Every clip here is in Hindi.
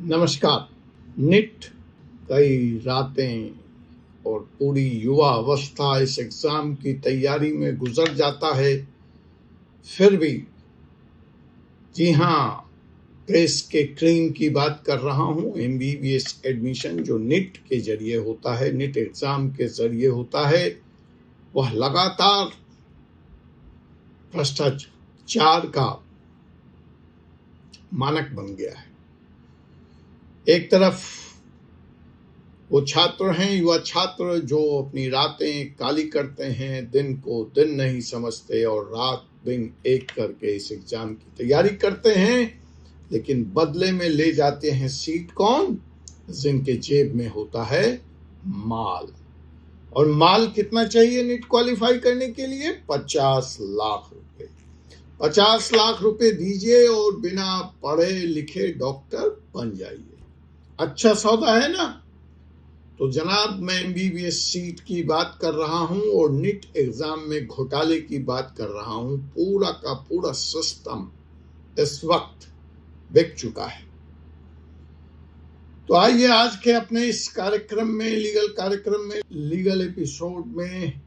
नमस्कार। निट कई रातें और पूरी युवा अवस्था इस एग्ज़ाम की तैयारी में गुजर जाता है। फिर भी जी हाँ, देश के क्रीम की बात कर रहा हूँ। एमबीबीएस एडमिशन जो निट के जरिए होता है, निट एग्ज़ाम के जरिए होता है, वह लगातार भ्रष्टाचार का मानक बन गया है। एक तरफ वो छात्र हैं, युवा छात्र, जो अपनी रातें काली करते हैं, दिन को दिन नहीं समझते और रात दिन एक करके इस एग्जाम की तैयारी करते हैं, लेकिन बदले में ले जाते हैं सीट कौन? जिनके जेब में होता है माल। और माल कितना चाहिए निट क्वालिफाई करने के लिए? 50 लाख रुपए। 50 लाख रुपए दीजिए और बिना पढ़े लिखे डॉक्टर बन जाइए। अच्छा सौदा है ना? तो जनाब, मैं एमबीबीएस सीट की बात कर रहा हूं और निट एग्जाम में घोटाले की बात कर रहा हूं। पूरा का पूरा सिस्टम इस वक्त बिक चुका है। तो आइए आज के अपने इस कार्यक्रम में, लीगल एपिसोड में,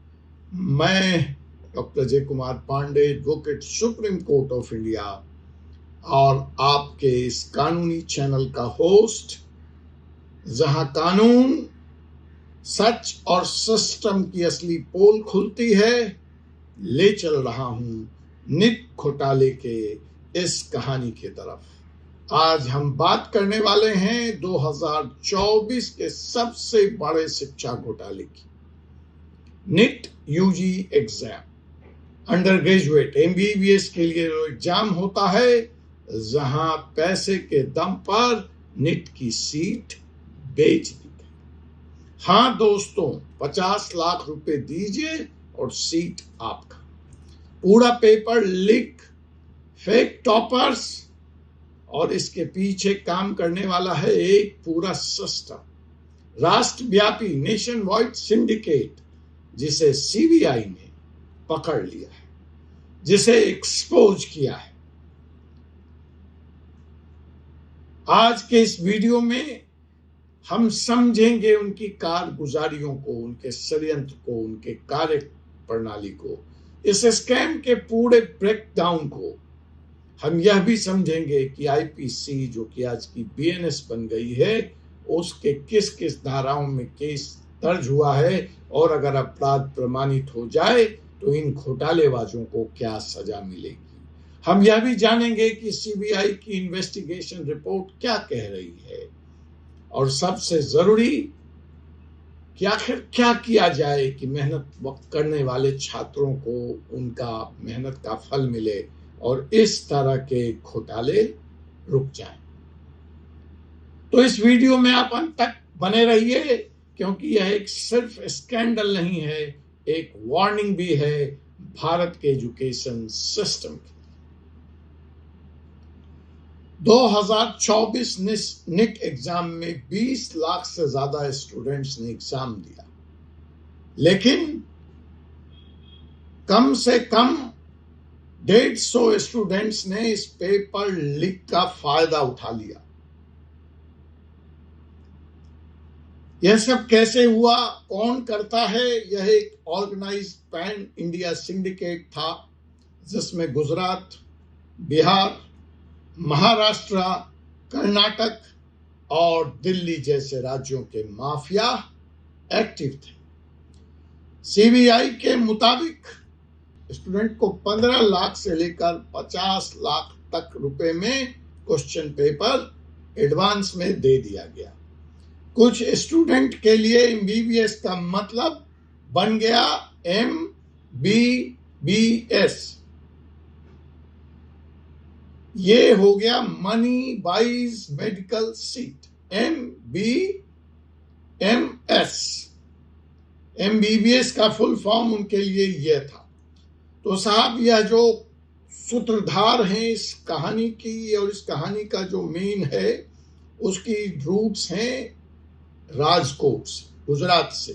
मैं doctor Jay Kumar Pandey, advocate, Supreme Court of India, और आपके इस कानूनी चैनल का होस्ट, जहां कानून, सच और सिस्टम की असली पोल खुलती है, ले चल रहा हूं निट घोटाले के इस कहानी की तरफ। आज हम बात करने वाले हैं 2024 के सबसे बड़े शिक्षा घोटाले की। NEET UG exam, undergraduate MBBS के लिए एग्जाम होता है, जहां पैसे के दम पर निट की सीट बेच दी गई। हाँ दोस्तों, 50 लाख रुपए दीजिए और सीट आपका। पूरा पेपर लीक, फेक टॉपर्स, और इसके पीछे काम करने वाला है एक पूरा सिस्टम, राष्ट्रव्यापी नेशन वाइड सिंडिकेट, जिसे सीबीआई ने पकड़ लिया है, जिसे एक्सपोज किया है। आज के इस वीडियो में हम समझेंगे उनकी कारगुजारियों को, उनके षड्यंत्र को, उनके कार्य प्रणाली को, इस स्कैम के पूरे ब्रेकडाउन को। हम यह भी समझेंगे कि आईपीसी, जो कि आज की बीएनएस बन गई है, उसके किस किस धाराओं में केस दर्ज हुआ है, और अगर अपराध प्रमाणित हो जाए तो इन घोटालेबाजों को क्या सजा मिलेगी। हम यह भी जानेंगे कि सीबीआई की इन्वेस्टिगेशन रिपोर्ट क्या कह रही है, और सबसे जरूरी कि आखिर क्या किया जाए कि मेहनत करने वाले छात्रों को उनका मेहनत का फल मिले और इस तरह के घोटाले रुक जाएं। तो इस वीडियो में आप अंत तक बने रहिए, क्योंकि यह एक सिर्फ स्कैंडल नहीं है, एक वार्निंग भी है भारत के एजुकेशन सिस्टम की। 2024 निट एग्जाम में 20 लाख से ज्यादा स्टूडेंट्स ने एग्जाम दिया, लेकिन कम से कम 150 स्टूडेंट्स ने इस पेपर लीक का फायदा उठा लिया। यह सब कैसे हुआ, कौन करता है? यह एक ऑर्गेनाइज्ड पैन इंडिया सिंडिकेट था, जिसमें गुजरात, बिहार, महाराष्ट्र, कर्नाटक और दिल्ली जैसे राज्यों के माफिया एक्टिव थे। सीबीआई के मुताबिक स्टूडेंट को 15 लाख से लेकर 50 लाख तक रुपए में क्वेश्चन पेपर एडवांस में दे दिया गया। कुछ स्टूडेंट के लिए एमबीबीएस का मतलब बन गया MBBS। ये हो गया money buys medical seat, MBMS। MBBS का फुल फॉर्म उनके लिए यह था। तो साहब, यह जो सूत्रधार हैं इस कहानी की, और इस कहानी का जो मेन है, उसकी रूट्स हैं राजकोट से, गुजरात से।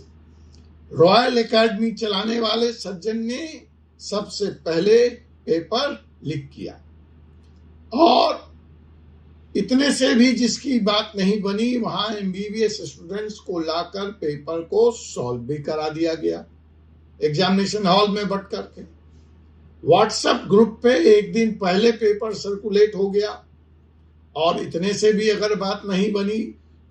रॉयल एकेडमी चलाने वाले सज्जन ने सबसे पहले पेपर लीक किया, और इतने से भी जिसकी बात नहीं बनी, वहां एमबीबीएस स्टूडेंट्स को लाकर पेपर को सॉल्व भी करा दिया गया एग्जामिनेशन हॉल में बैठ करके। व्हाट्सएप ग्रुप पे एक दिन पहले पेपर सर्कुलेट हो गया। और इतने से भी अगर बात नहीं बनी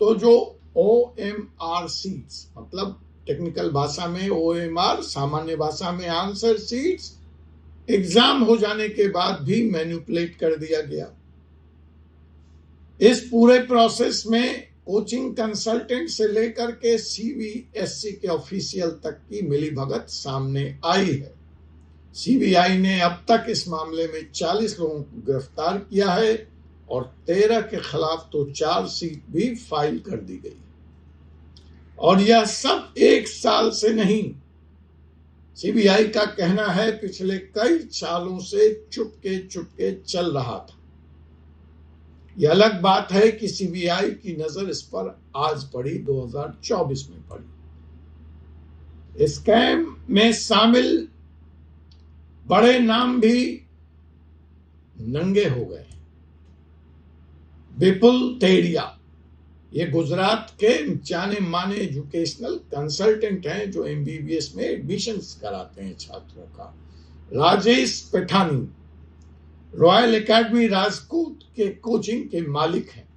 तो जो OMR सीट्स, मतलब टेक्निकल भाषा में OMR, सामान्य भाषा में आंसर सीट्स, एग्जाम हो जाने के बाद भी मैनिपुलेट कर दिया गया। इस पूरे प्रोसेस में कोचिंग कंसल्टेंट से लेकर के CBSE के ऑफिशियल तक की मिलीभगत सामने आई है। CBI ने अब तक इस मामले में 40 लोगों को गिरफ्तार किया है और 13 के खिलाफ तो चार्जशीट भी फाइल कर दी गई। और यह सब एक साल से नहीं, CBI का कहना है पिछले कई सालों से चुपके चुपके चल रहा था। यह अलग बात है कि CBI की नजर इस पर आज पड़ी, 2024 में पड़ी। स्कैम में शामिल बड़े नाम भी नंगे हो गए। विपुल तेड़िया, ये गुजरात के जाने माने एजुकेशनल कंसल्टेंट हैं जो MBBS में एडमिशंस कराते हैं छात्रों का। राजेश पेठानी रॉयल एकेडमी राजकोट के कोचिंग के मालिक हैं।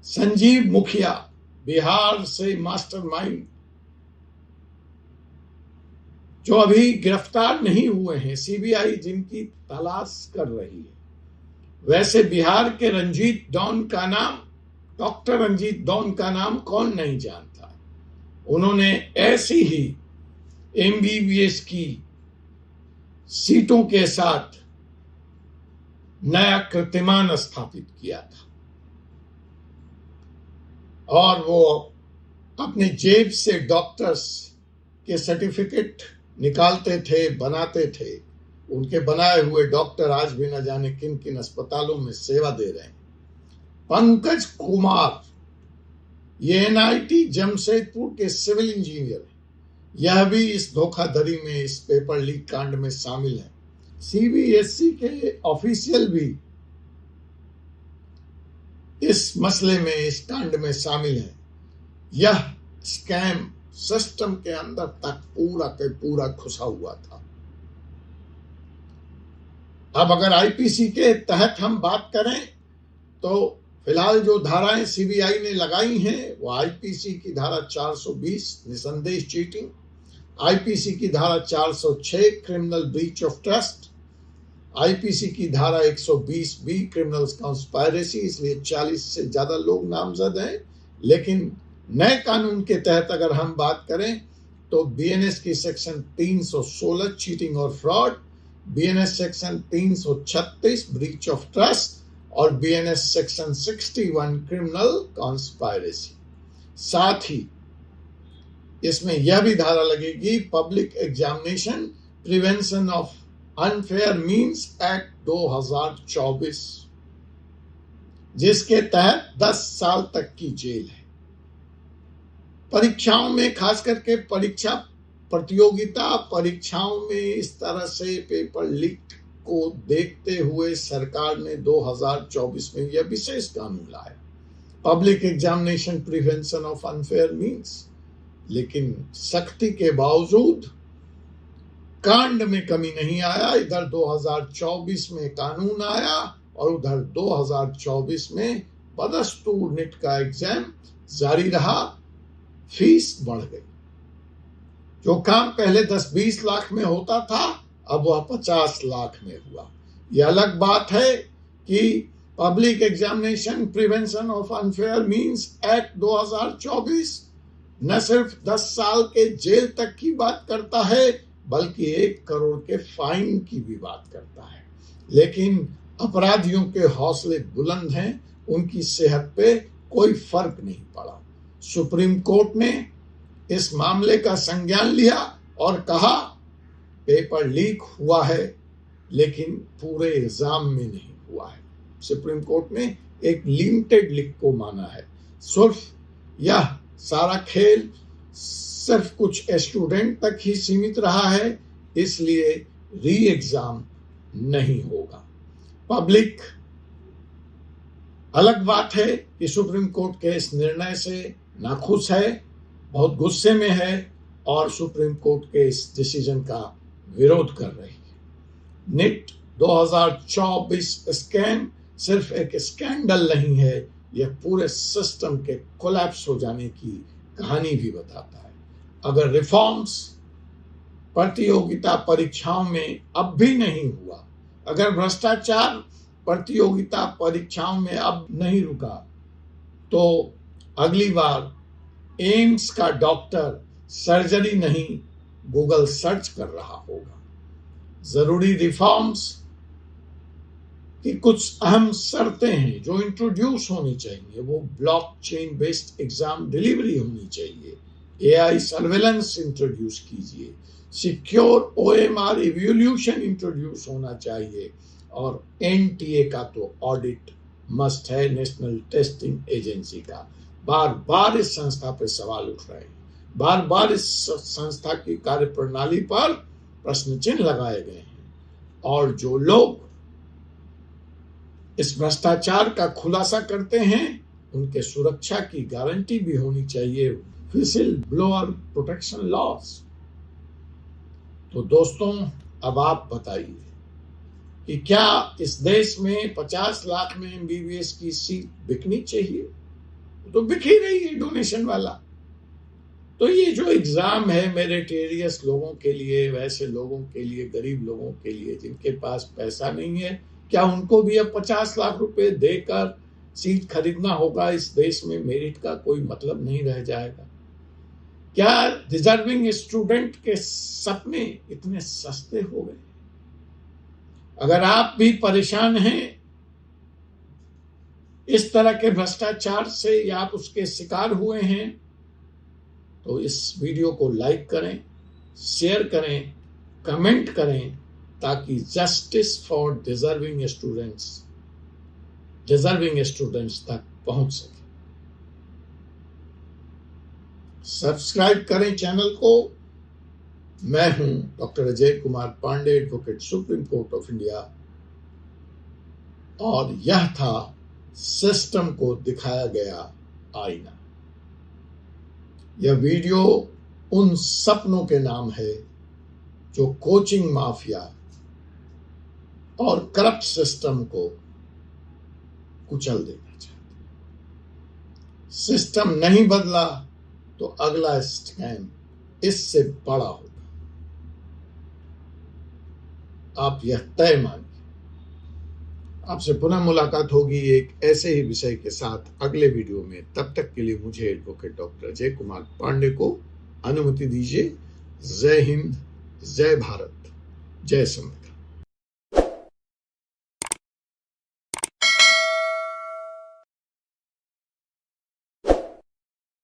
संजीव मुखिया बिहार से मास्टरमाइंड, जो अभी गिरफ्तार नहीं हुए हैं, CBI जिनकी तलाश कर रही है। वैसे बिहार के डॉक्टर रंजीत डॉन का नाम कौन नहीं जानता। उन्होंने ऐसी ही MBBS की सीटों के साथ नया कीर्तिमान स्थापित किया था और वो अपने जेब से डॉक्टर्स के सर्टिफिकेट निकालते थे, बनाते थे। उनके बनाए हुए डॉक्टर आज भी न जाने किन किन अस्पतालों में सेवा दे रहे हैं। पंकज कुमार, ये NIT जमशेदपुर के सिविल इंजीनियर हैं। यह भी इस धोखाधड़ी में, इस पेपर लीक कांड में शामिल है। CBSE के ऑफिशियल भी इस मसले में, इस कांड में शामिल है। यह स्कैम सिस्टम के अंदर तक पूरा के पूरा घुसा हुआ था। अब अगर IPC के तहत हम बात करें तो फिलहाल जो धाराएं CBI ने लगाई हैं वो IPC की धारा 420 निसंदेह चीटिंग, IPC की धारा 406 criminal breach of trust, IPC की धारा 120B क्रिमिनल कॉन्स्पायरेसी। इसलिए 40 से ज्यादा लोग नामजद हैं। लेकिन नए कानून के तहत अगर हम बात करें तो BNS की सेक्शन 316 चीटिंग और fraud, BNS section 336 breach of trust और BNS सेक्शन 61 क्रिमिनल कॉन्स्पायरेसी। साथ ही इसमें यह भी धारा लगेगी public examination prevention of unfair means act 2024, जिसके तहत 10 साल तक की जेल है। परीक्षाओं में, खास करके परीक्षा प्रतियोगिता परीक्षाओं में इस तरह से पेपर लीक को देखते हुए सरकार ने 2024 में यह विशेष कानून लाया, public examination prevention of unfair means. लेकिन सख्ती के बावजूद कांड में कमी नहीं आया। इधर 2024 में कानून आया और उधर 2024 में बदस्तूर नीट का एग्जाम जारी रहा। फीस बढ़ गई। जो काम पहले 10-20 लाख में होता था अब वह 50 लाख में हुआ। यह अलग बात है कि public examination prevention of unfair means act 2024 न सिर्फ 10 साल के जेल तक की बात करता है बल्कि 1 करोड़ के फाइन की भी बात करता है। लेकिन अपराधियों के हौसले बुलंद हैं, उनकी सेहत पे कोई फर्क नहीं पड़ा। सुप्रीम कोर्ट ने इस मामले का संज्ञान लिया और कहा पेपर लीक हुआ है लेकिन पूरे इल्जाम में नहीं हुआ है। सुप्रीम कोर्ट ने एक लिमिटेड लीक को माना है। सिर्फ यह सारा खेल सिर्फ कुछ स्टूडेंट तक ही सीमित रहा है, इसलिए री एग्जाम नहीं होगा। पब्लिक अलग बात है कि सुप्रीम कोर्ट के इस निर्णय से नाखुश है, बहुत गुस्से में है और सुप्रीम कोर्ट के इस डिसीजन का विरोध कर रही है। नीट 2024 स्कैम सिर्फ एक स्कैंडल नहीं है, यह पूरे सिस्टम के कोलैप्स हो जाने की कहानी भी बताता है। अगर रिफॉर्म्स प्रतियोगिता परीक्षाओं में अब भी नहीं हुआ, अगर भ्रष्टाचार प्रतियोगिता परीक्षाओं में अब नहीं रुका, तो अगली बार एम्स का डॉक्टर सर्जरी नहीं गूगल सर्च कर रहा होगा। जरूरी रिफॉर्म्स की कुछ अहम शर्तें हैं जो इंट्रोड्यूस होनी चाहिए। वो ब्लॉकचेन बेस्ड एग्जाम डिलीवरी होनी चाहिए, एआई सर्वेलेंस इंट्रोड्यूस कीजिए, सिक्योर ओएमआर इवोल्यूशन इंट्रोड्यूस होना चाहिए और एनटीए का तो ऑडिट मस्ट है, नेशनल टेस्टिंग एजेंसी का। बार बार इस संस्था पर सवाल उठ रहे हैं, बार बार इस संस्था की कार्यप्रणाली पर प्रश्न चिन्ह लगाए गए हैं और जो लोग इस भ्रष्टाचार का खुलासा करते हैं उनके सुरक्षा की गारंटी भी होनी चाहिए, व्हिसिल ब्लोअर प्रोटेक्शन लॉस। तो दोस्तों, अब आप बताइए कि क्या इस देश में 50 लाख में एमबीबीएस की सीट बिकनी चाहिए? तो बिक ही रही है डोनेशन वाला। तो ये जो एग्जाम है मेरिटोरियस लोगों के लिए, वैसे लोगों के लिए, गरीब लोगों के लिए जिनके पास पैसा नहीं है, क्या उनको भी अब 50 लाख रुपए देकर सीट खरीदना होगा? इस देश में मेरिट का कोई मतलब नहीं रह जाएगा। क्या डिजर्विंग स्टूडेंट के सपने इतने सस्ते हो गए? अगर आप भी परेशान हैं इस तरह के भ्रष्टाचार से या आप उसके शिकार हुए हैं, तो इस वीडियो को लाइक करें, शेयर करें, कमेंट करें ताकि जस्टिस फॉर डिजर्विंग स्टूडेंट्स तक पहुंच सके। सब्सक्राइब करें चैनल को। मैं हूं doctor Ajay Kumar Pandey, advocate, Supreme Court of India, और यह था सिस्टम को दिखाया गया आईना। यह वीडियो उन सपनों के नाम है जो कोचिंग माफिया और करप्ट सिस्टम को कुचल देना चाहते। सिस्टम नहीं बदला तो अगला स्कैम इससे बड़ा होगा। आप यह तय मानिए। आपसे पुनः मुलाकात होगी एक ऐसे ही विषय के साथ अगले वीडियो में। तब तक के लिए मुझे एडवोकेट डॉक्टर अजय कुमार पांडे को अनुमति दीजिए। जय हिंद, जय भारत, जय संविधान।